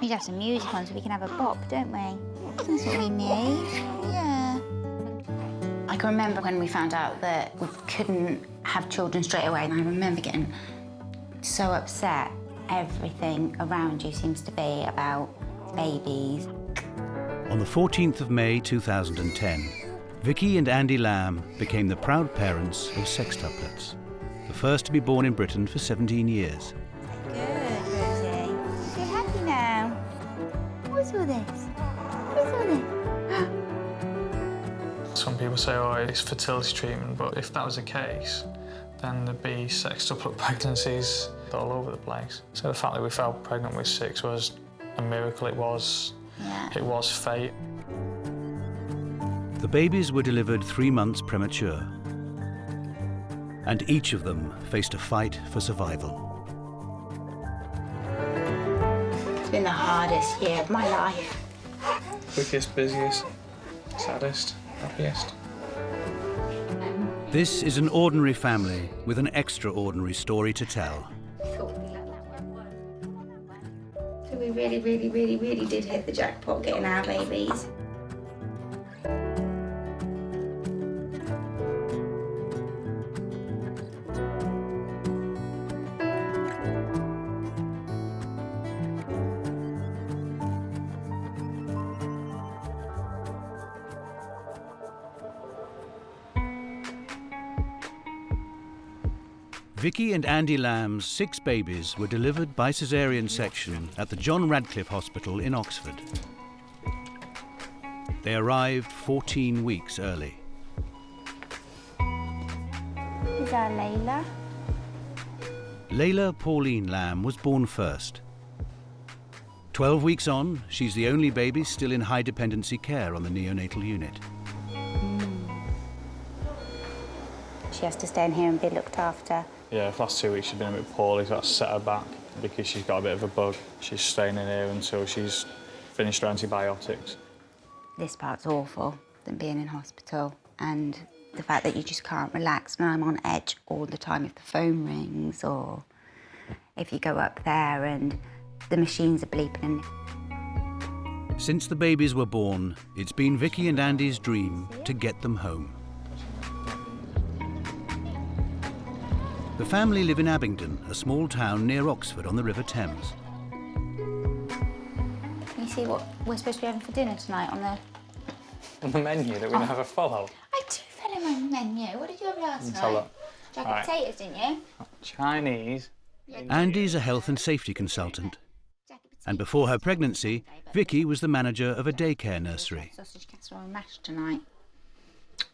We need to have some music on so we can have a bop, don't we? That's what we need, yeah. I can remember when we found out that we couldn't have children straight away, and I remember getting so upset. Everything around you seems to be about babies. On the 14th of May 2010, Vicky and Andy Lamb became the proud parents of sextuplets, the first to be born in Britain for 17 years. Good, Rosie. You feel happy now? What's all this? What's all this? Some people say, oh, it's fertility treatment, but if that was the case, then there'd be sextuplet pregnancies all over the place. So the fact that we fell pregnant with 6 was a miracle. It was fate. The babies were delivered 3 months premature, and each of them faced a fight for survival. It's been the hardest year of my life. Quickest, busiest, saddest, happiest. This is an ordinary family with an extraordinary story to tell. So we really did hit the jackpot getting our babies. Vicky and Andy Lamb's 6 babies were delivered by caesarean section at the John Radcliffe Hospital in Oxford. They arrived 14 weeks early. Is our Layla? Layla Pauline Lamb was born first. 12 weeks on, she's the only baby still in high dependency care on the neonatal unit. She has to stay in here and be looked after. Yeah, the last 2 weeks she's been a bit poorly, so that's set her back because she's got a bit of a bug. She's staying in here until she's finished her antibiotics. This part's awful, than being in hospital, and the fact that you just can't relax, and I'm on edge all the time if the phone rings or if you go up there and the machines are bleeping. Since the babies were born, it's been Vicky and Andy's dream to get them home. The family live in Abingdon, a small town near Oxford on the River Thames. Can you see what we're supposed to be having for dinner tonight on the... On the menu that we never follow? I do follow my menu. What did you have last Tell night? her. Jacket Right. potatoes, didn't you? Chinese. Andy's a health and safety consultant. And before her pregnancy, Vicky was the manager of a daycare nursery. Sausage casserole and mash tonight.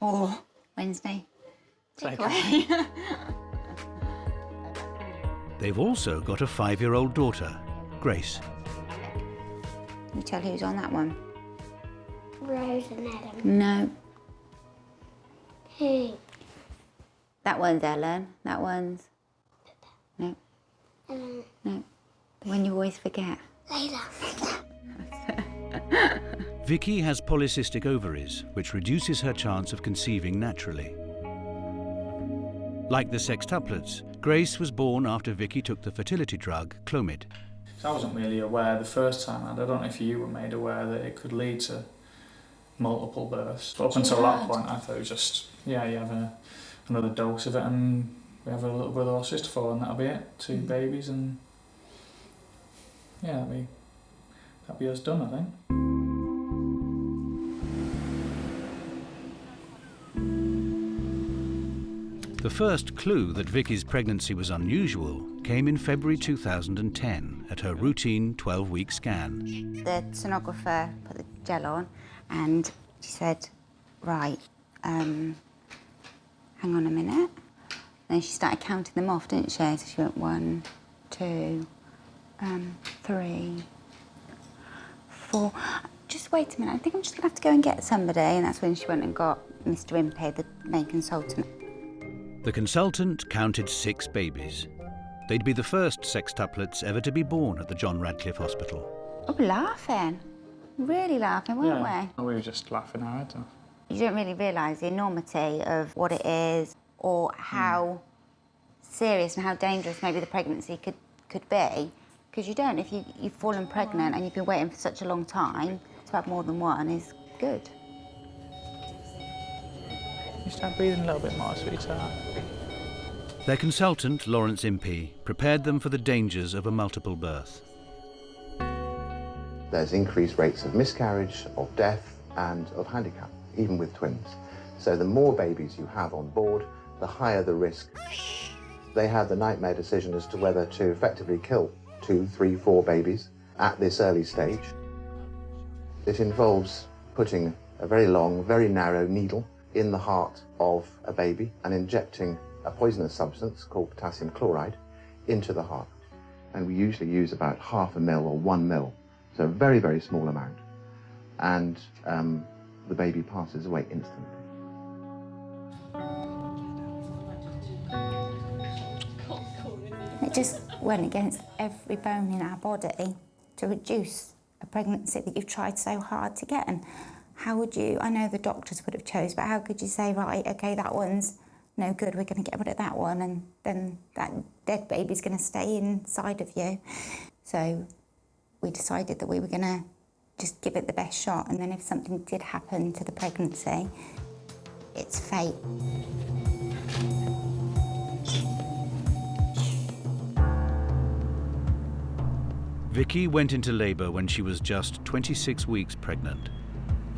Or Wednesday. Take Takeaway. They've also got a 5-year-old daughter, Grace. Can you tell who's on that one? Rose and Adam. No. Who? That one's Ellen. That one's... No. No. The one you always forget. Layla. Vicky has polycystic ovaries, which reduces her chance of conceiving naturally. Like the sextuplets, Grace was born after Vicky took the fertility drug Clomid. So I wasn't really aware the first time, and I don't know if you were made aware that it could lead to multiple births. But up until that point, I thought it was just, yeah, you have another dose of it and we have a little brother or sister for, and that'll be it. 2 babies, and yeah, that'll be us done, I think. The first clue that Vicky's pregnancy was unusual came in February 2010 at her routine 12-week scan. The sonographer put the gel on and she said, right, hang on a minute. And then she started counting them off, didn't she? So she went 1, 2, 3, 4. Just wait a minute, I think I'm just gonna have to go and get somebody. And that's when she went and got Mr. Impey, the main consultant. The consultant counted 6 babies. They'd be the first sextuplets ever to be born at the John Radcliffe Hospital. Oh, laughing. Really laughing, weren't we? We were just laughing our heads off. You don't really realise the enormity of what it is or how serious and how dangerous maybe the pregnancy could be Because you don't, if you've fallen pregnant and you've been waiting for such a long time, to have more than one is good. You start breathing a little bit more, sweetheart. Their consultant, Lawrence Impey, prepared them for the dangers of a multiple birth. There's increased rates of miscarriage, of death, and of handicap, even with twins. So the more babies you have on board, the higher the risk. They had the nightmare decision as to whether to effectively kill 2, 3, 4 babies at this early stage. It involves putting a very long, very narrow needle in the heart of a baby and injecting a poisonous substance called potassium chloride into the heart. And we usually use about 0.5 ml or 1 ml, so a very, very small amount. And the baby passes away instantly. It just went against every bone in our body to reduce a pregnancy that you've tried so hard to get. And how would you, I know the doctors would have chose, but how could you say, right, okay, that one's no good, we're going to get rid of that one, and then that dead baby's going to stay inside of you. So we decided that we were going to just give it the best shot, and then if something did happen to the pregnancy, it's fate. Vicky went into labour when she was just 26 weeks pregnant.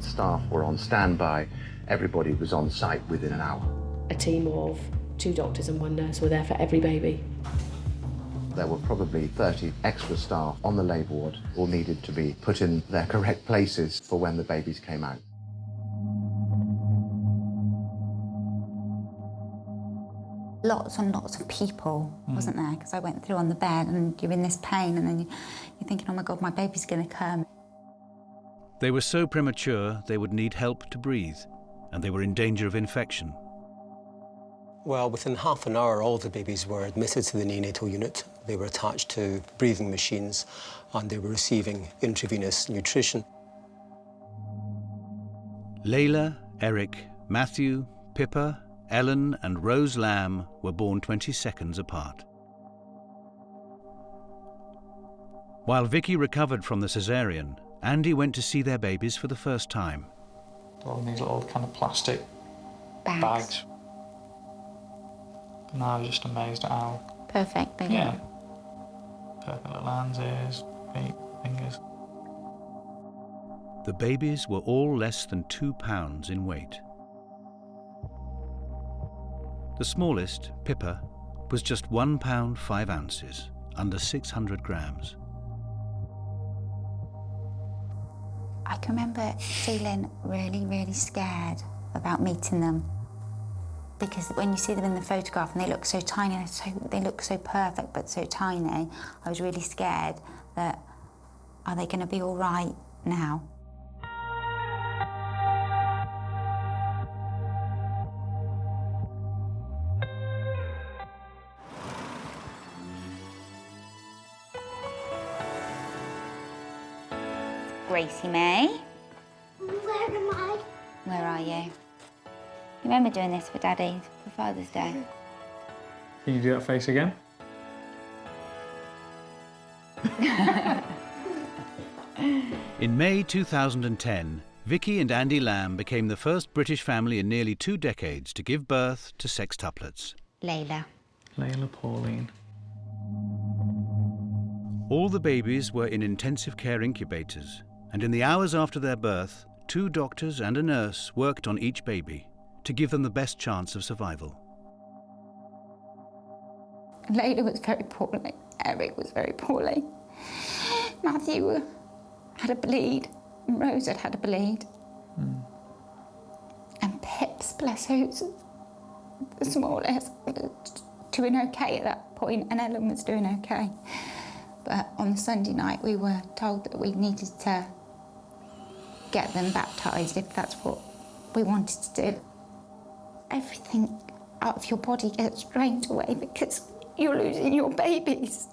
Staff were on standby. Everybody was on site within an hour. A team of 2 doctors and 1 nurse were there for every baby. There were probably 30 extra staff on the labour ward, all needed to be put in their correct places for when the babies came out. Lots and lots of people, wasn't there? Because I went through on the bed and you're in this pain and then you're thinking, oh my God, my baby's going to come. They were so premature they would need help to breathe, and they were in danger of infection. Well, within half an hour, all the babies were admitted to the neonatal unit. They were attached to breathing machines and they were receiving intravenous nutrition. Layla, Eric, Matthew, Pippa, Ellen and Rose Lamb were born 20 seconds apart. While Vicky recovered from the caesarean, Andy went to see their babies for the first time. All in these little kind of plastic bags. And I was just amazed at how... Perfect baby. Yeah. Perfect little hands, ears, feet, fingers. The babies were all less than 2 pounds in weight. The smallest, Pippa, was just 1 pound 5 ounces, under 600 grams. I can remember feeling really, really scared about meeting them. Because when you see them in the photograph and they look so tiny, they look so perfect but so tiny, I was really scared that, are they going to be all right now? Gracie May. Where am I? Where are you? You remember doing this for Daddy for Father's Day? Can you do that face again? In May 2010, Vicky and Andy Lamb became the first British family in nearly 2 decades to give birth to sextuplets. Layla. Layla Pauline. All the babies were in intensive care incubators, and in the hours after their birth, 2 doctors and a nurse worked on each baby to give them the best chance of survival. Layla was very poorly. Eric was very poorly. Matthew had a bleed. And Rose had a bleed. And Pips, bless her, who's the smallest, was doing okay at that point, and Ellen was doing okay. But on the Sunday night, we were told that we needed to get them baptised if that's what we wanted to do. Everything out of your body gets drained away because you're losing your babies.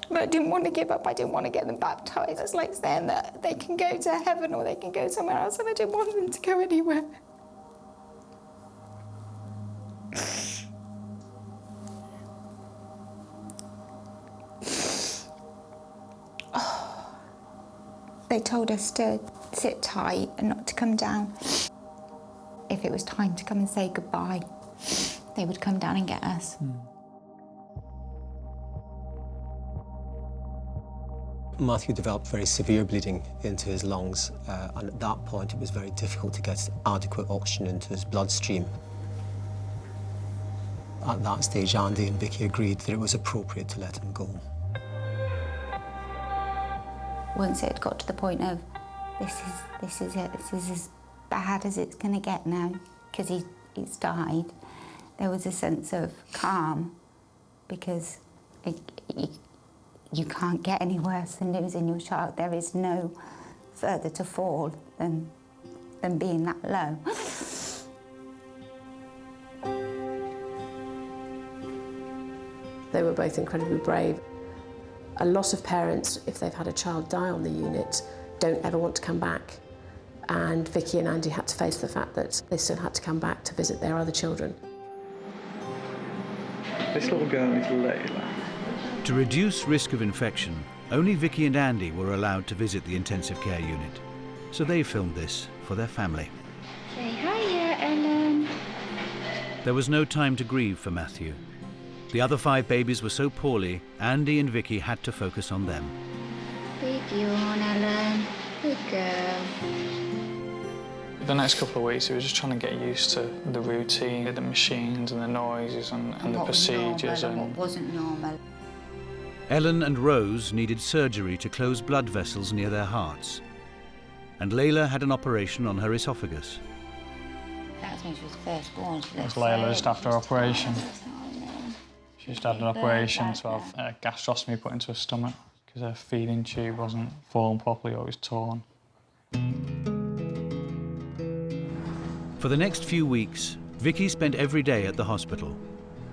But I didn't want to give up. I didn't want to get them baptised. It's like saying that they can go to heaven or they can go somewhere else, and I didn't want them to go anywhere. They told us to sit tight and not to come down. If it was time to come and say goodbye, they would come down and get us. Matthew developed very severe bleeding into his lungs, and at that point it was very difficult to get adequate oxygen into his bloodstream. At that stage, Andy and Vicky agreed that it was appropriate to let him go. Once it got to the point of, this is it, this is as bad as it's going to get now, because he's died, there was a sense of calm, because you can't get any worse than losing your child. There is no further to fall than being that low. They were both incredibly brave. A lot of parents, if they've had a child die on the unit, don't ever want to come back. And Vicky and Andy had to face the fact that they still had to come back to visit their other children. This little girl is Layla. To reduce risk of infection, only Vicky and Andy were allowed to visit the intensive care unit, so they filmed this for their family. Say hiya, Ellen. There was no time to grieve for Matthew. The other 5 babies were so poorly, Andy and Vicky had to focus on them. Big yawn, Ellen. Good girl. The next couple of weeks, we were just trying to get used to the routine, the machines and the noises and the procedures. And what wasn't normal. Ellen and Rose needed surgery to close blood vessels near their hearts. And Layla had an operation on her esophagus. That was when she was first born. It was Layla just after operation. She just had an operation to have a gastrostomy put into her stomach because her feeding tube wasn't formed properly or it was torn. For the next few weeks, Vicky spent every day at the hospital,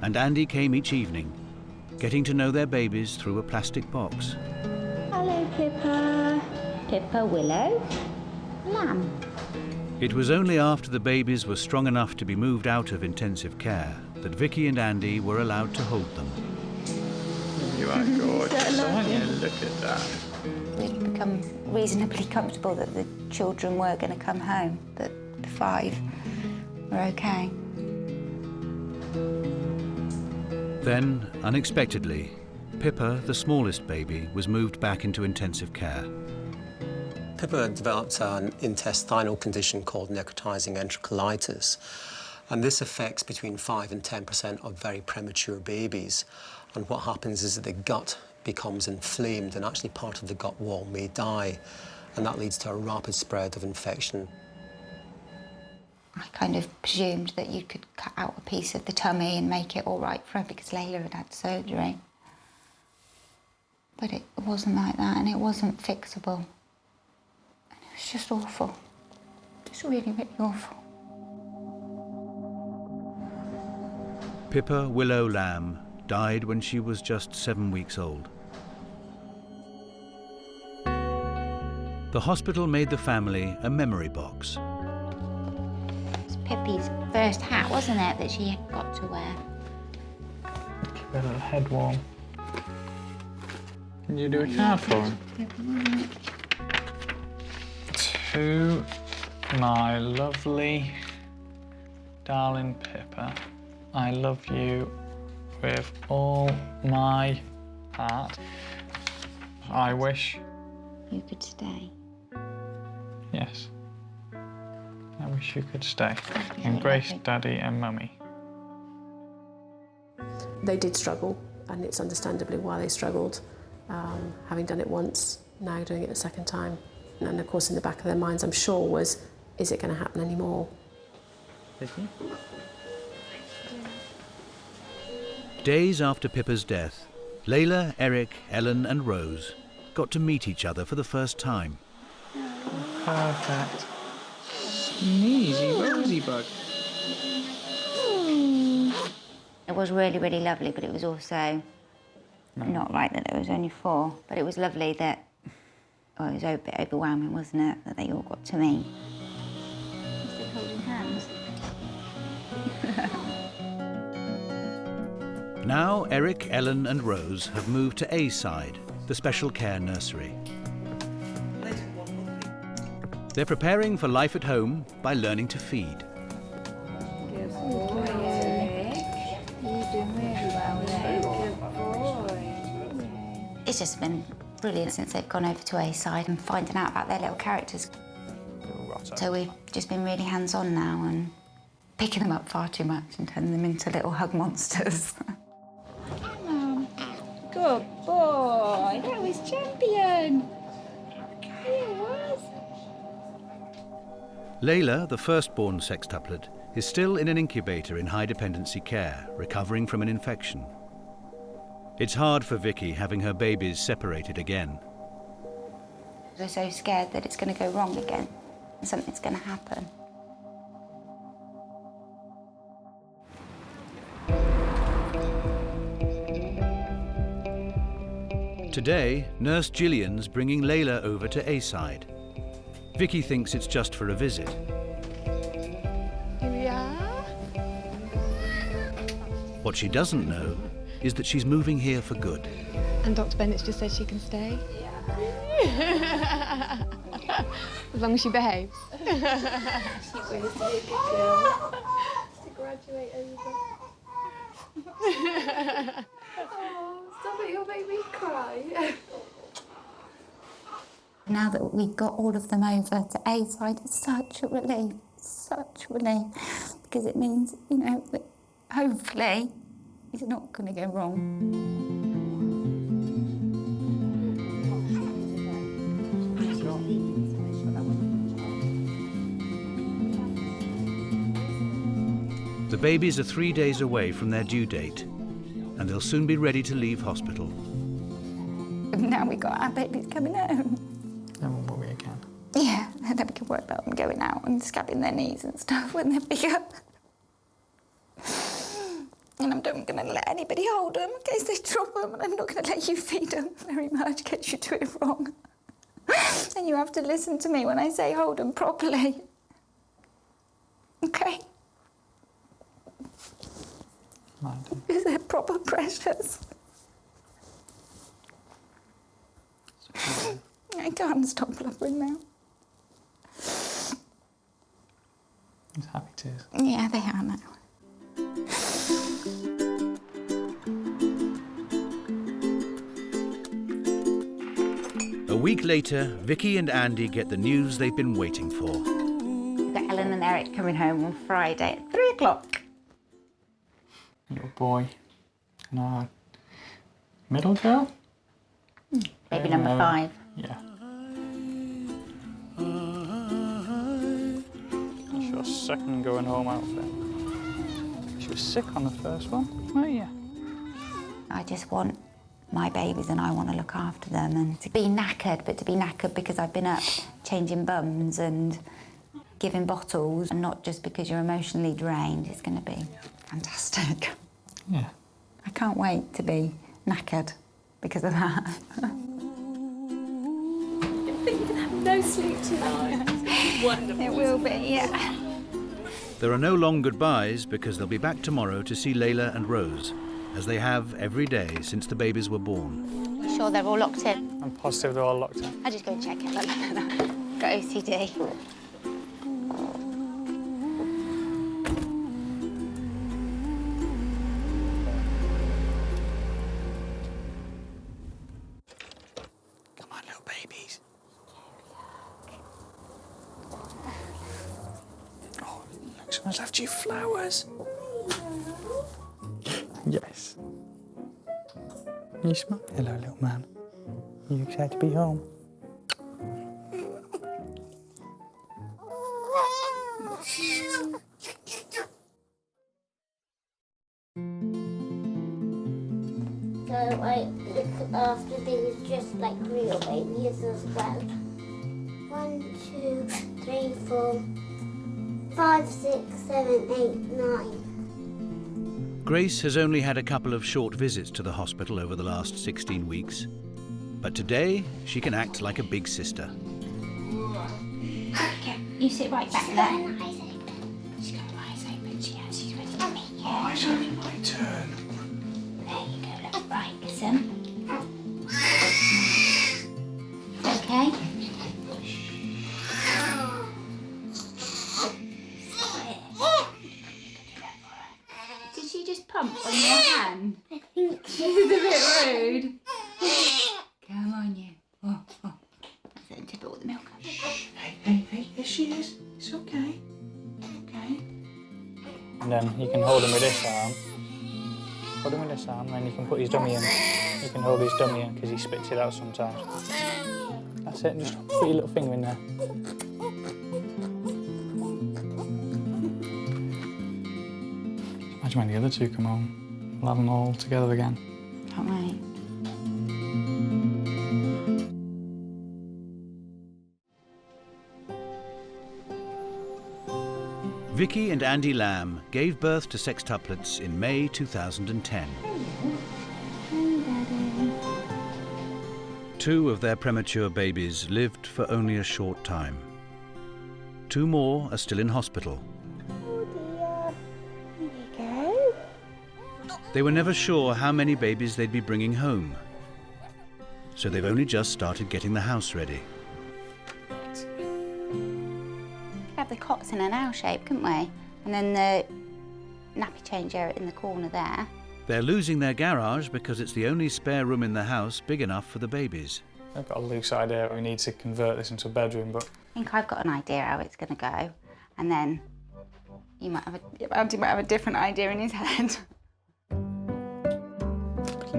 and Andy came each evening, getting to know their babies through a plastic box. Hello, Pippa. Pippa, Willow, Lamb. It was only after the babies were strong enough to be moved out of intensive care that Vicky and Andy were allowed to hold them. You are gorgeous, aren't you? Look at that. We'd become reasonably comfortable that the children were going to come home, that the 5 were okay. Then, unexpectedly, Pippa, the smallest baby, was moved back into intensive care. Pippa developed an intestinal condition called necrotizing enterocolitis, and this affects between 5 and 10% of very premature babies. And what happens is that the gut becomes inflamed, and actually part of the gut wall may die, and that leads to a rapid spread of infection. I kind of presumed that you could cut out a piece of the tummy and make it all right for her because Layla had had surgery. But it wasn't like that, and it wasn't fixable. And it was just awful. Just really, really awful. Pippa Willow Lamb died when she was just 7 weeks old. The hospital made the family a memory box. It was Pippi's first hat, wasn't it, that she got to wear? Keep her little head warm. Can you do a card for him? To my lovely, darling Pippa, I love you with all my heart. I wish... You could stay. Yes. I wish you could stay. Embrace Daddy and Mummy. They did struggle, and it's understandably why they struggled. Having done it once, now doing it a second time. And of course in the back of their minds, I'm sure, was, is it going to happen anymore? Vicky? Days after Pippa's death, Layla, Eric, Ellen and Rose got to meet each other for the first time. Perfect. Easy, rosy bug. It was really, really lovely, but it was also not right that there was only 4. But it was lovely that, well, it was a bit overwhelming, wasn't it, that they all got to meet. Just holding hands. Now Eric, Ellen and Rose have moved to A side, the special care nursery. They're preparing for life at home by learning to feed. Good boy, Eric. You're doing really well there. Good boy. It's just been brilliant since they've gone over to A-side and finding out about their little characters. So we've just been really hands-on now and picking them up far too much and turning them into little hug monsters. Come on. Good boy. That was champion. It was. Layla, the firstborn sextuplet, is still in an incubator in high-dependency care, recovering from an infection. It's hard for Vicky having her babies separated again. We're so scared that it's going to go wrong again. Something's going to happen. Today, Nurse Gillian's bringing Layla over to A-side. Vicky thinks it's just for a visit. Here we are. What she doesn't know is that she's moving here for good. And Dr. Bennett's just said she can stay. As long as she behaves. She's going to be a good girl. To graduate over. Oh, stop it, you'll make me cry. Now that we've got all of them over to A-side, it's such a relief, because it means, you know, that hopefully it's not going to go wrong. The babies are 3 days away from their due date, and they'll soon be ready to leave hospital. Now we've got our babies coming home. Then we'll be again. Yeah, and then we can worry about them going out and scabbing their knees and stuff when they're bigger. And I'm not going to let anybody hold them in case they drop them, and I'm not going to let you feed them very much in case you do it wrong. And you have to listen to me when I say hold them properly. Okay? Because they're proper precious. I can't stop blubbering now. It's happy tears. Yeah, they are now. A week later, Vicky and Andy get the news they've been waiting for. We've got Ellen and Eric coming home on Friday at 3 o'clock. Little boy and our middle girl? Baby number 5. Yeah. That's your second going home outfit. She was sick on the first one, weren't you? I just want my babies and I want to look after them and to be knackered, but to be knackered because I've been up changing bums and giving bottles, and not just because you're emotionally drained. It's going to be fantastic. Yeah. I can't wait to be knackered because of that. You can have no sleep tonight. Wonderful. It will be, yeah. There are no long goodbyes because they'll be back tomorrow to see Layla and Rose, as they have every day since the babies were born. You sure they're all locked in? I'm positive they're all locked in. I'll just go and check it. Got OCD. Come on, little babies. Oh, look, someone's left you flowers. Yes. You smile. Hello, little man. You excited to be home? So I look after these just like real babies as well. 1, 2, 3, 4, 5, 6, 7, 8, 9. Grace has only had a couple of short visits to the hospital over the last 16 weeks. But today, she can act like a big sister. Okay, you sit right back there. She's got her eyes open. She's ready to meet you. Eyes open, my turn. There you go, look. Right, listen. Okay? Then you can hold him with this arm. Hold him with this arm, and then you can put his dummy in. You can hold his dummy in because he spits it out sometimes. That's it, just put your little finger in there. Imagine when the other two come home. We'll have them all together again. Can't wait. Vicky and Andy Lamb gave birth to sextuplets in May 2010. Two of their premature babies lived for only a short time. Two more are still in hospital. Oh dear. There you go. They were never sure how many babies they'd be bringing home, so they've only just started getting the house ready. Have the cots in an L shape, couldn't we? And then the nappy change area in the corner there. They're losing their garage because it's the only spare room in the house big enough for the babies. I've got a loose idea we need to convert this into a bedroom, but I think I've got an idea how it's going to go, and then Andy might have a different idea in his head.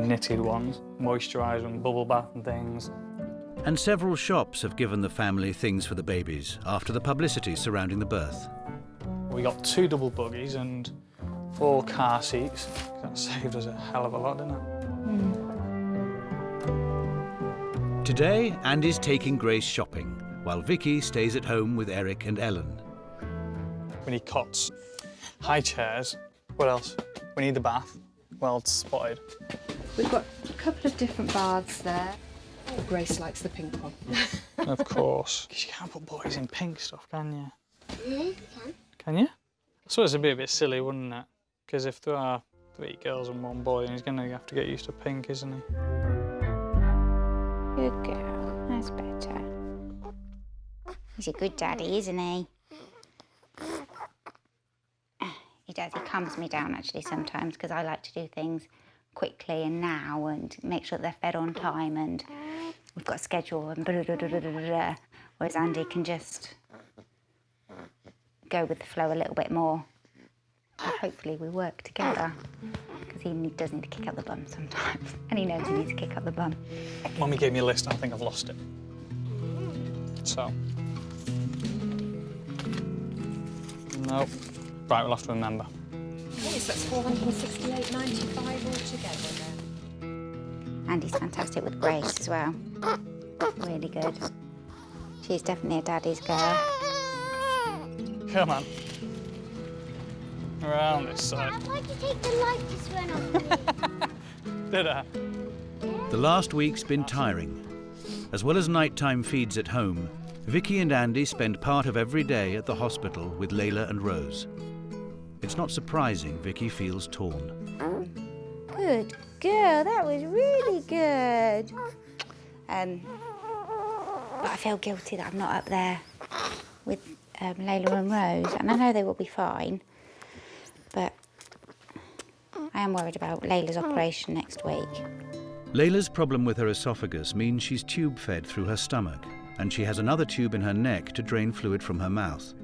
knitted ones, moisturise them, bubble bath and things. And several shops have given the family things for the babies after the publicity surrounding the birth. We got 2 double buggies and 4 car seats. That saved us a hell of a lot, didn't it? Today, Andy's taking Grace shopping, while Vicky stays at home with Eric and Ellen. We need cots, high chairs. What else? We need the bath. Well spotted. We've got a couple of different baths there. Oh, Grace likes the pink one. Of course. Because you can't put boys in pink stuff, can you? Yeah, you can. Can you? I suppose it'd be a bit silly, wouldn't it? Because if there are 3 girls and 1 boy, then he's going to have to get used to pink, isn't he? Good girl. That's better. He's a good daddy, isn't he? He does. He calms me down, actually, sometimes, because I like to do things quickly and now and make sure they're fed on time and we've got a schedule and blah. Whereas Andy can just go with the flow a little bit more. And hopefully we work together, because he does need to kick up the bum sometimes. And he knows he needs to kick up the bum. Mummy gave me a list and I think I've lost it. So. Nope. Right, we'll have to remember. Okay, so that's 468.95 altogether then. Andy's fantastic with Grace as well. Really good. She's definitely a daddy's girl. Come on. Around this side. Why'd you take the light just went off? Did I? The last week's been tiring. As well as nighttime feeds at home, Vicky and Andy spend part of every day at the hospital with Layla and Rose. It's not surprising Vicky feels torn. Good girl, that was really good. But I feel guilty that I'm not up there with Layla and Rose, and I know they will be fine, but I am worried about Layla's operation next week. Layla's problem with her esophagus means she's tube-fed through her stomach, and she has another tube in her neck to drain fluid from her mouth.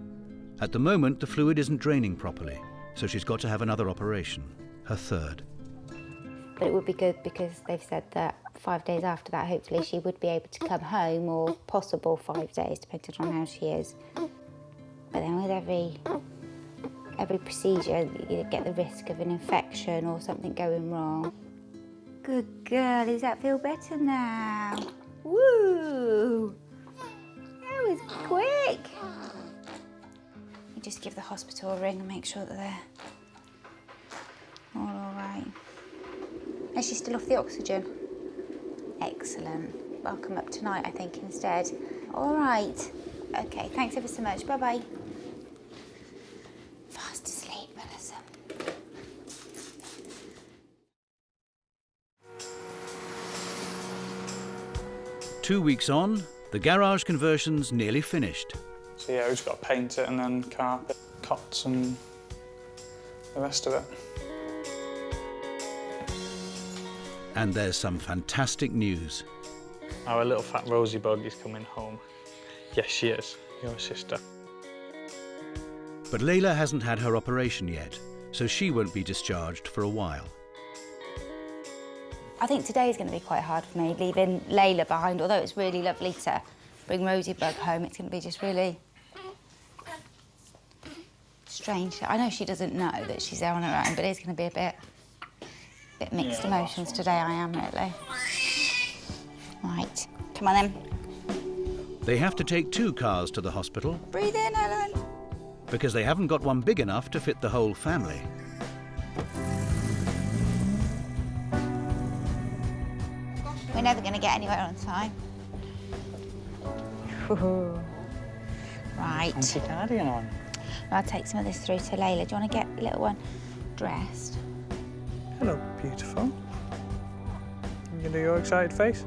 At the moment, the fluid isn't draining properly, so she's got to have another operation, her third. But it would be good because they've said that 5 days after that, hopefully she would be able to come home, or possible 5 days, depending on how she is. But then with every procedure, you get the risk of an infection or something going wrong. Good girl, does that feel better now? Woo! That was quick. You just give the hospital a ring and make sure that they're all right. Is she still off the oxygen? Excellent. I'll come up tonight, I think, instead. All right. Okay, thanks ever so much. Bye-bye. Fast asleep, Melissa. Two weeks on, the garage conversion's nearly finished. So yeah, we just got to paint it and then carpet, cots and the rest of it. And there's some fantastic news. Our little fat Rosie bug is coming home. Yes, she is. Your sister. But Layla hasn't had her operation yet, so she won't be discharged for a while. I think today's going to be quite hard for me, leaving Layla behind. Although it's really lovely to bring Rosebud home, it's going to be just really strange. I know she doesn't know that she's there on her own, but it's going to be a bit mixed emotions today, I am, really. Right, come on then. They have to take 2 cars to the hospital Breathe in, Ellen. because they haven't got one big enough to fit the whole family. We're never going to get anywhere on time. Right. Fancy cardigan on. I'll take some of this through to Layla. Do you want to get the little one dressed? Hello, beautiful. You can do your excited face?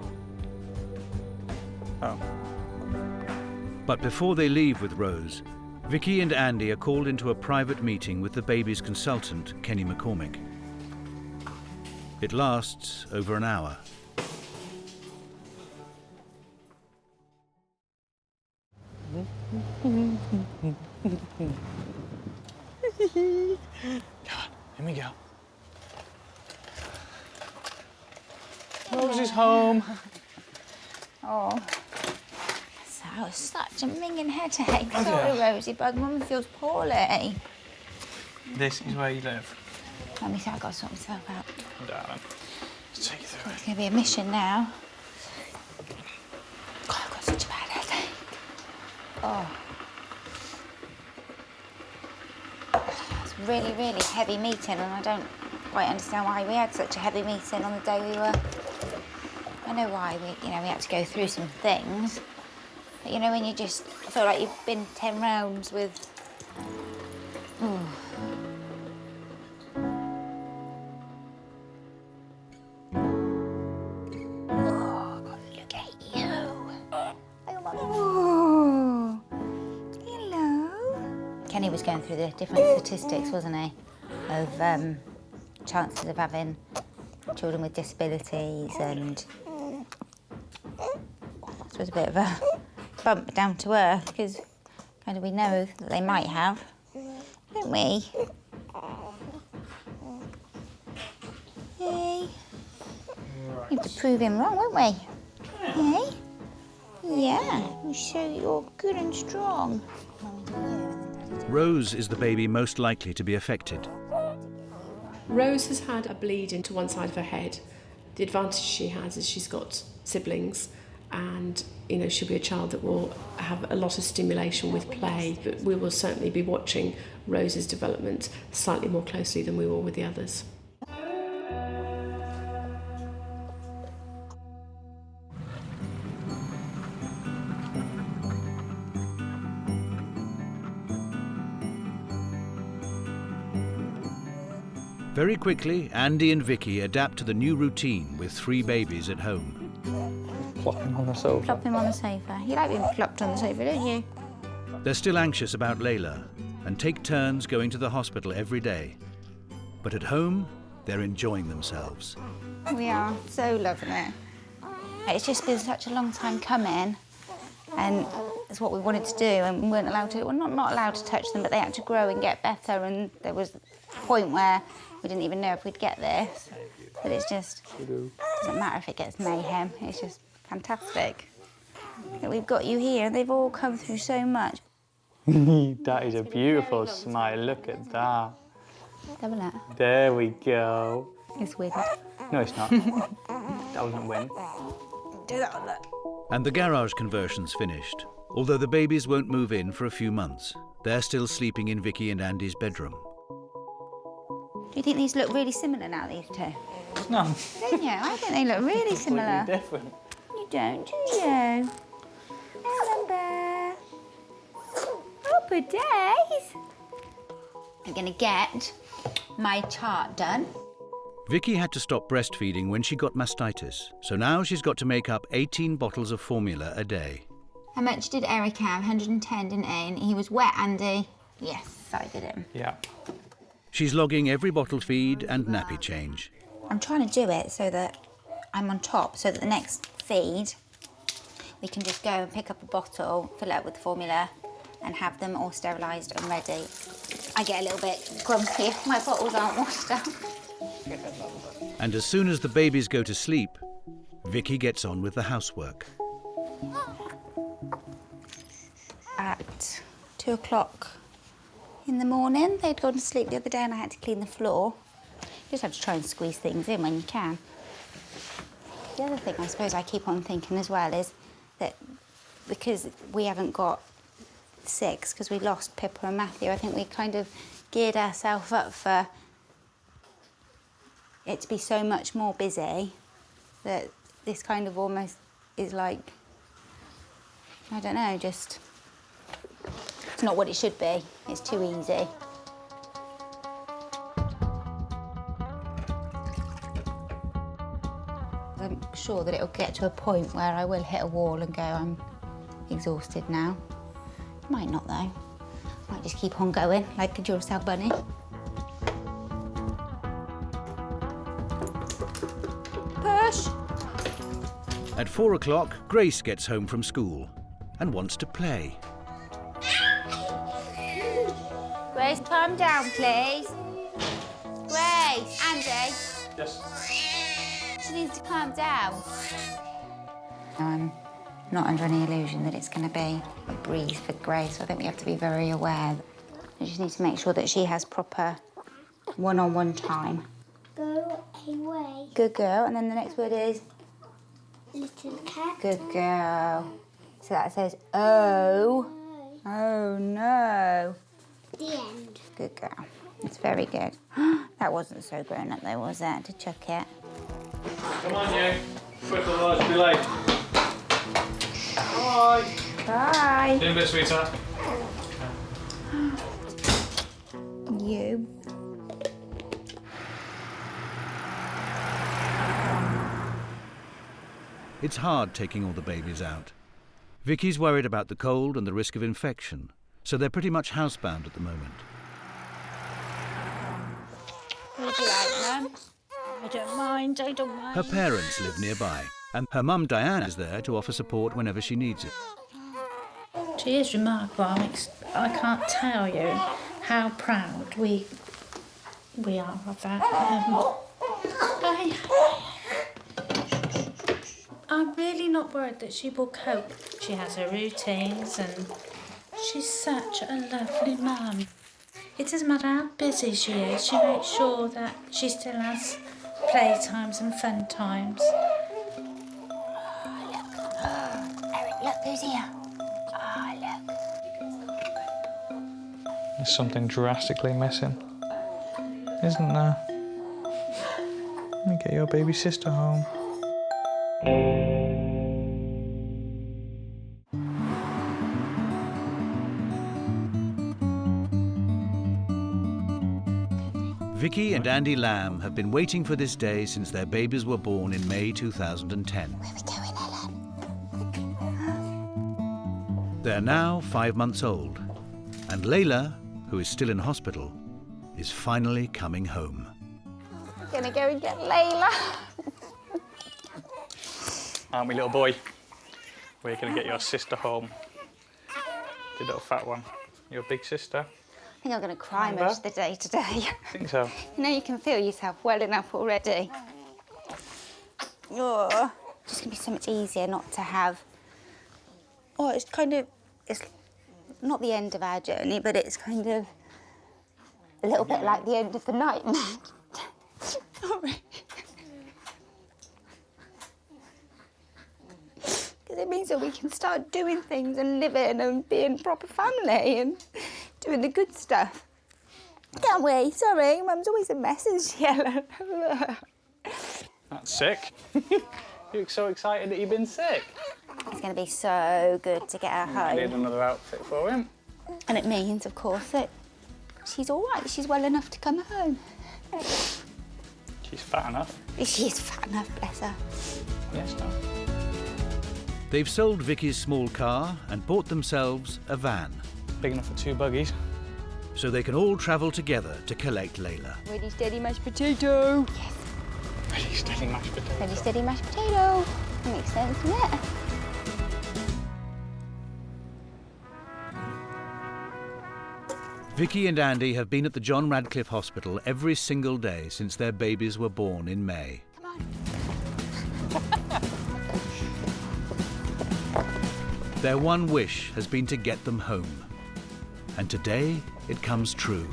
Oh. But before they leave with Rose, Vicky and Andy are called into a private meeting with the baby's consultant, Kenny McCormick. It lasts over an hour. Come on, here we go. Rose is home. Oh, so such a minging headache. Sorry, Rosebud. Mum feels poorly. This is where you live. Let me see, I've got to sort myself out. Darling, let's take you through It's going to be a mission now. God, I've got such a bad headache. Oh. It's a really, really heavy meeting, and I don't quite understand why we had such a heavy meeting on the day we were... I know why we had to go through some things. But you know, when you just feel like you've been 10 rounds with... Oh, look at you. Oh, hello. Kenny was going through the different statistics, wasn't he? Of chances of having children with disabilities, and it was a bit of a bump down to earth because kind of we know that they might have, don't we? Hey, we have to prove him wrong, won't we? Hey, yeah, we'll show you're good and strong. Rose is the baby most likely to be affected. Rose has had a bleed into one side of her head. The advantage she has is she's got siblings, and she'll be a child that will have a lot of stimulation with play. But we will certainly be watching Rose's development slightly more closely than we will with the others. Very quickly, Andy and Vicky adapt to the new routine with 3 babies at home. Plop him on the sofa. Plop him on the sofa. You like being plopped on the sofa, don't you? They're still anxious about Layla and take turns going to the hospital every day. But at home, they're enjoying themselves. We are so loving it. It's just been such a long time coming, and it's what we wanted to do, and we weren't allowed to, well, not allowed to touch them, but they had to grow and get better, and there was a point where we didn't even know if we'd get this. But it's just, doesn't matter if it gets mayhem, it's just fantastic. That we've got you here, and they've all come through so much. That is a beautiful smile, look at that. Double it. There we go. It's weird. No, it's not. That wasn't win. Do that on that. And the garage conversion's finished, although the babies won't move in for a few months. They're still sleeping in Vicky and Andy's bedroom. Do you think these look really similar now, these two? No. Don't you? I think they look really similar. Completely different. You don't, do you? Ellen Bear. Oh, good days. I'm going to get my chart done. Vicky had to stop breastfeeding when she got mastitis, so now she's got to make up 18 bottles of formula a day. How much did Eric have? 110, didn't he? And he was wet, Andy. Yes, I did him. Yeah. She's logging every bottle feed and nappy change. I'm trying to do it so that I'm on top, so that the next feed, we can just go and pick up a bottle, fill it up with formula, and have them all sterilised and ready. I get a little bit grumpy if my bottles aren't washed up. And as soon as the babies go to sleep, Vicky gets on with the housework. At 2 o'clock in the morning, they'd gone to sleep the other day and I had to clean the floor. You just have to try and squeeze things in when you can. The other thing I suppose I keep on thinking as well is that because we haven't got 6, because we lost Pippa and Matthew, I think we kind of geared ourselves up for it to be so much more busy that this kind of almost is like, I don't know, just, it's not what it should be. It's too easy. I'm sure that it'll get to a point where I will hit a wall and go, I'm exhausted now. Might not though. Might just keep on going like a Duracell bunny. Push! At 4 o'clock, Grace gets home from school and wants to play. Grace, calm down, please. Grace, Andy. Yes. She needs to calm down. I'm not under any illusion that it's going to be a breeze for Grace. I think we have to be very aware. We just need to make sure that she has proper one-on-one time. Go away. Good girl. And then the next word is? Little cat. Good girl. So that says, oh. Oh, no. The end. Good girl. It's very good. That wasn't so grown up though, was it, to chuck it? Come on, you. Quick, otherwise we'll be late. Bye. Bye. See you in a bit, sweetheart. You. It's hard taking all the babies out. Vicky's worried about the cold and the risk of infection, so they're pretty much housebound at the moment. Would you like them? I don't mind, I don't mind. Her parents live nearby, and her mum Diane is there to offer support whenever she needs it. She is remarkable. I can't tell you how proud we are of that. I'm really not worried that she will cope. She has her routines and she's such a lovely mum. It doesn't matter how busy she is, she makes sure that she still has playtimes and fun times. Eric, look who's here. Oh, look. There's something drastically missing, isn't there? Let me get your baby sister home. Vicky and Andy Lamb have been waiting for this day since their babies were born in May 2010. Where are we going, Ellen? They're now 5 months old, and Layla, who is still in hospital, is finally coming home. We're gonna go and get Layla. Aren't we, little boy? We're going to get your sister home. The little fat one. Your big sister. I think I'm gonna cry most of the day today. I think so. You know, you can feel yourself welling up already. Oh, it's just gonna be so much easier not to have. Oh, it's not the end of our journey, but it's kind of a little bit like the end of the nightmare. Sorry. Because it means that we can start doing things and living and being proper family and doing the good stuff. Can't we? Sorry, Mum's always a mess, isn't she, Ellen? That's sick. You look so excited that you've been sick. It's going to be so good to get her home. Need another outfit for him. And it means, of course, that she's all right. She's well enough to come home. She's fat enough. She is fat enough, bless her. Yes, no. They've sold Vicky's small car and bought themselves a van, Big enough for 2 buggies. so they can all travel together to collect Layla. Ready, steady, mashed potato. Yes. Ready, steady, mashed potato. Ready, steady, mashed potato. That makes sense, doesn't it? Vicky and Andy have been at the John Radcliffe Hospital every single day since their babies were born in May. Their one wish has been to get them home. And today, it comes true.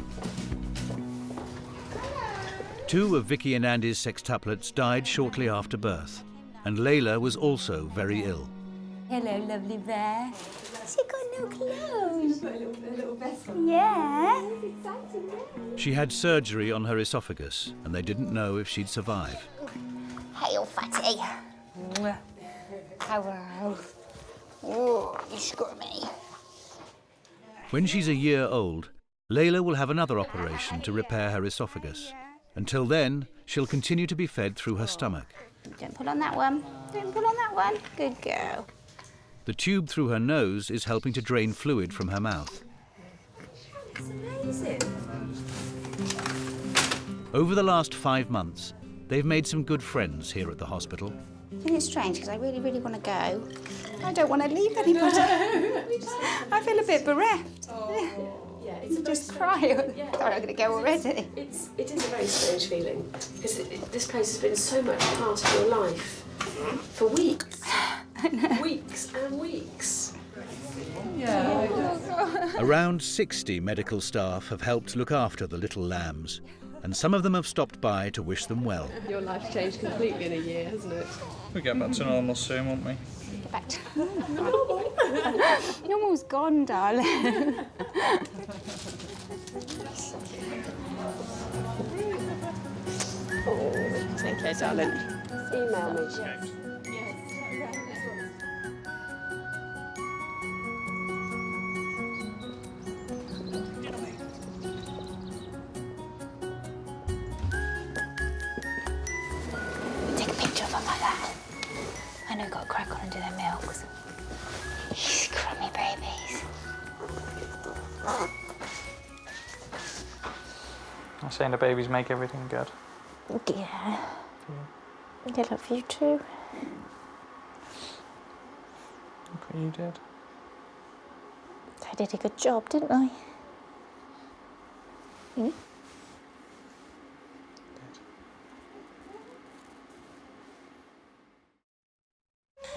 2 of Vicky and Andy's sextuplets died shortly after birth, and Layla was also very ill. Hello, lovely bear. She got no clothes. A little vessel. Yeah. She had surgery on her esophagus, and they didn't know if she'd survive. Hail, fatty. Hello. Oh, you scrummy. When she's a year old, Layla will have another operation to repair her esophagus. Until then, she'll continue to be fed through her stomach. Don't pull on that one. Don't pull on that one. Good girl. The tube through her nose is helping to drain fluid from her mouth. That's amazing. Over the last 5 months, they've made some good friends here at the hospital. I think it's strange because I really, really want to go. I don't want to leave anybody. I feel a bit bereft. Yeah, it's a just cry. Yeah. Sorry, I'm going to go already. It is a very strange feeling because this place has been so much part of your life for weeks. Weeks and weeks. Yeah. Around 60 medical staff have helped look after the little lambs, and some of them have stopped by to wish them well. Your life's changed completely in a year, hasn't it? We'll get back to normal soon, won't we? Get back to normal. Normal's gone, darling. Take care, darling. Email me. Take a picture of them like that. I know you've got to crack on and do their milks. These crummy babies. I'm saying the babies make everything good. Yeah. They love you too. Look what you did. I did a good job, didn't I? Hmm?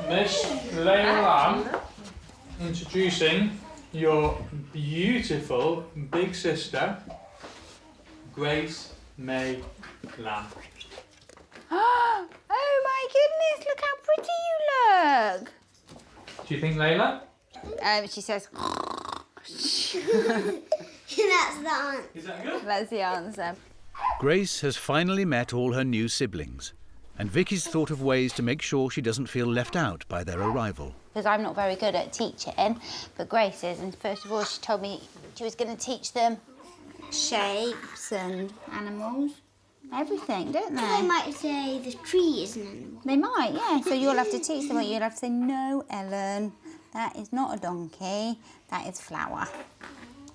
Miss Layla Lamb, introducing your beautiful big sister, Grace May Lamb. Oh my goodness, look how pretty you look. Do you think, Layla? She says, That's the answer. Is that good? that's the answer. Grace has finally met all her new siblings, and Vicky's thought of ways to make sure she doesn't feel left out by their arrival. Because I'm not very good at teaching, but Grace is, and first of all she told me she was going to teach them shapes and animals, everything, don't They they? might say the tree is an animal. They might, yeah. So you'll have to teach them, you'll have to say, no, Ellen, that is not a donkey, that is flower.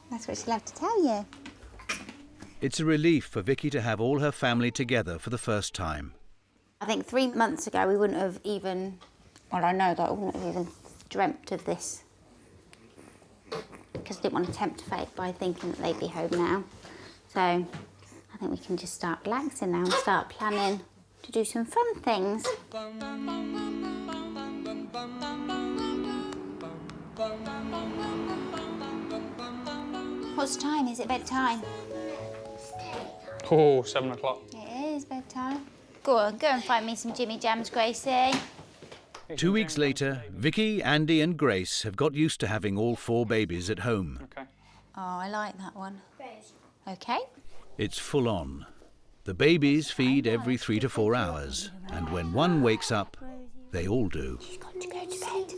That's what she'll have to tell you. It's a relief for Vicky to have all her family together for the first time. I think 3 months ago we wouldn't have even, well, I know that I wouldn't have even dreamt of this because I didn't want to tempt fate by thinking that they'd be home now. So I think we can just start relaxing now and start planning to do some fun things. What's the time? Is it bedtime? Oh, 7 o'clock. It is bedtime. Go on, go and find me some Jimmy Jams, Gracie. 2 weeks later, Vicky, Andy and Grace have got used to having all 4 babies at home. Okay. Oh, I like that one. Okay. It's full on. The babies feed every 3 to 4 hours, and when one wakes up, they all do. Got to go to bed.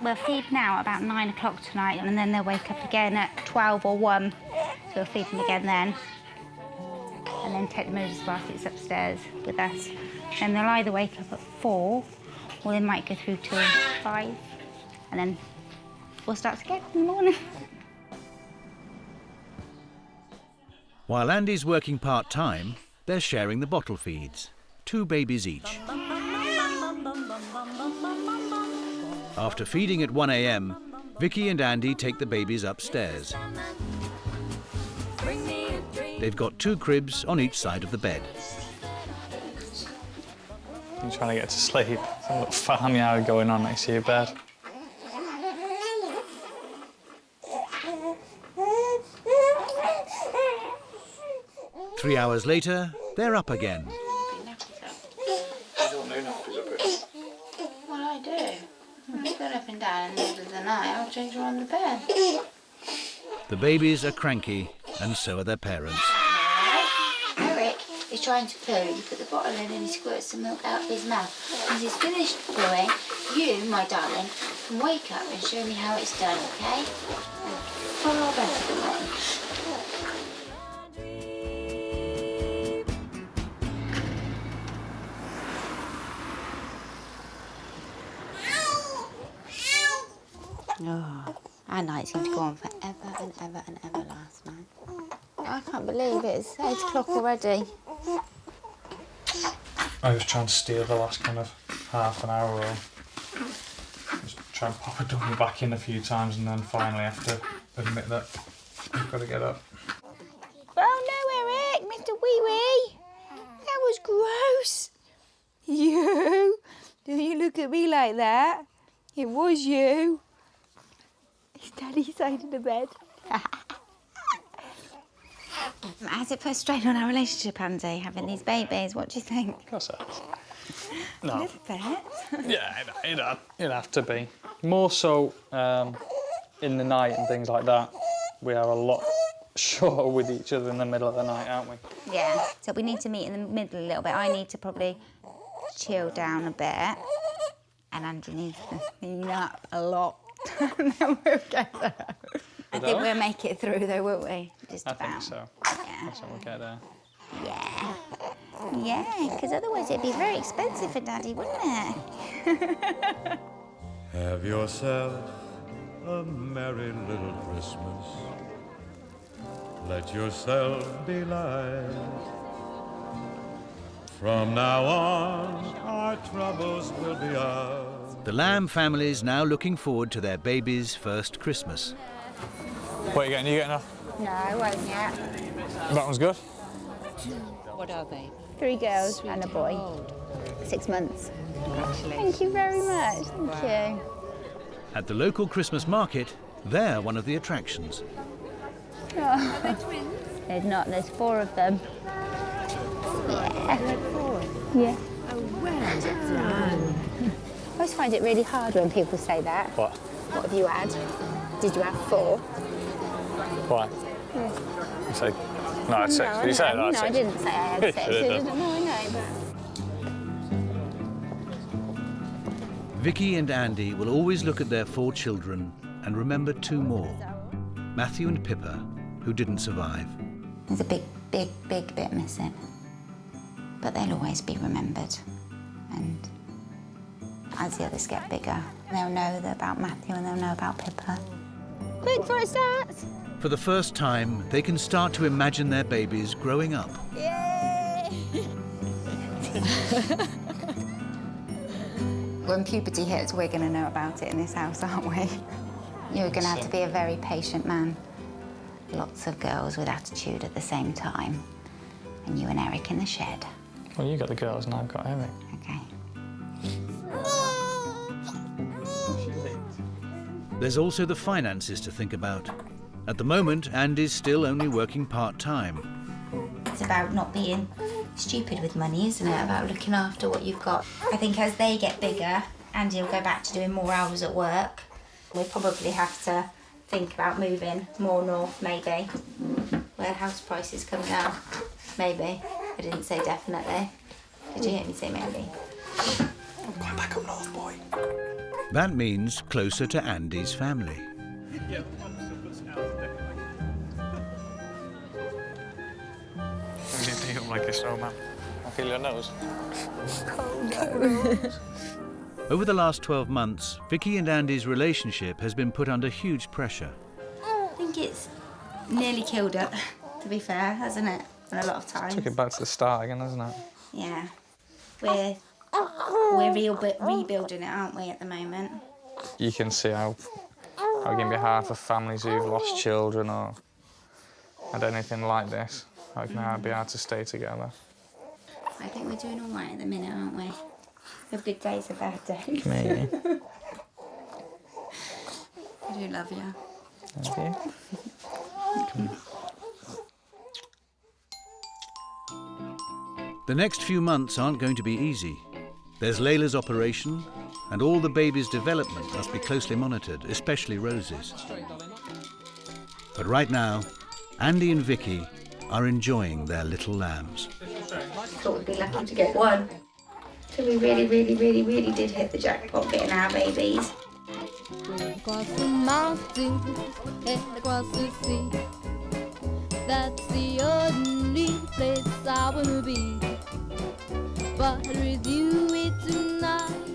We'll feed now at about 9 o'clock tonight, and then they'll wake up again at 12 or 1. So we'll feed them again then. And then take them over to baskets upstairs with us. Then they'll either wake up at 4, or they might go through till 5. And then we'll start again in the morning. While Andy's working part-time, they're sharing the bottle feeds, 2 babies each. After feeding at 1 a.m, Vicky and Andy take the babies upstairs. They've got 2 cribs on each side of the bed. I'm trying to get to sleep. There's a little farmyard going on next to your bed. Three hours later, they're up again. Well, I do. I go up and down in the middle of the night. I'll change her on the bed. The babies are cranky, and so are their parents. Eric is trying to poo. You put the bottle in and he squirts the milk out of his mouth. Once he's finished pooing, you, my darling, can wake up and show me how it's done, okay? Far better than me. Oh, our night seemed to go on forever and ever and ever last night. I can't believe it's 8 o'clock already. I was trying to steal the last kind of half an hour or just try and pop a dummy back in a few times and then finally have to admit that I've got to get up. Oh no, Eric, Mr. Wee Wee. That was gross. You? Do you look at me like that? It was you. Is Daddy's side of the bed? Has it put a strain on our relationship, Andy, having these babies? What do you think? Of course it is. A No. little bit. Yeah, it'd have to be. More so in the night and things like that. We are a lot shorter with each other in the middle of the night, aren't we? Yeah, so we need to meet in the middle a little bit. I need to probably chill down a bit, and Andrew needs to clean up a lot. And then we'll get there. I think we'll make it through though, won't we? Just about. I think so. Yeah. That's when we'll get there. Yeah. Yeah, because otherwise it'd be very expensive for Daddy, wouldn't it? Have yourself a merry little Christmas. Let yourself be light. From now on, our troubles will be ours. The Lamb family's now looking forward to their baby's first Christmas. What are you getting? You getting off? No, I won't yet. That one's good. What are they? 3 girls and a boy. 6 months. Congratulations. Thank you very much. Thank you. At the local Christmas market, they're one of the attractions. Oh. Are they twins? There's not. There's 4 of them. Yeah. Yeah. Oh, well done. I always find it really hard when people say that. What? What have you had? Did you have 4? Why? Yeah. You say, no, I had 6. Did you say that? No, I didn't say I had 6. You did. No, I know, but... Vicky and Andy will always look at their 4 children and remember 2 more, Matthew and Pippa, who didn't survive. There's a big bit missing. But they'll always be remembered. And as the others get bigger, they'll know about Matthew and they'll know about Pippa. Quick before it starts! For the first time, they can start to imagine their babies growing up. Yay! When puberty hits, we're going to know about it in this house, aren't we? You're going to have to be a very patient man. Lots of girls with attitude at the same time. And you and Eric in the shed. Well, you got the girls and I've got Eric. Okay. There's also the finances to think about. At the moment, Andy's still only working part-time. It's about not being stupid with money, isn't it? About looking after what you've got. I think as they get bigger, Andy will go back to doing more hours at work. We'll probably have to think about moving more north, maybe, where house prices come down. Maybe. I didn't say definitely. Did you hear me say maybe? I'm going back up north, boy. That means closer to Andy's family. You look like a snowman. I feel your nose. Over the last 12 months, Vicky and Andy's relationship has been put under huge pressure. I think it's nearly killed it, to be fair, hasn't it? And a lot of times. Took it back to the start again, hasn't it? Yeah. We're rebuilding it, aren't we, at the moment? you can see how it can be hard for families who've lost children or had anything like this. How it can be hard to stay together. I think we're doing all right at the minute, aren't we? The good days are bad days. Maybe. I do love you. Thank you. The next few months aren't going to be easy. There's Layla's operation, and all the baby's development must be closely monitored, especially Rose's. But right now, Andy and Vicky are enjoying their little lambs. I thought we'd be lucky to get one. So we really did hit the jackpot getting our babies. Across the mountain and across the sea, that's the only place I wanna be. But with you it's tonight.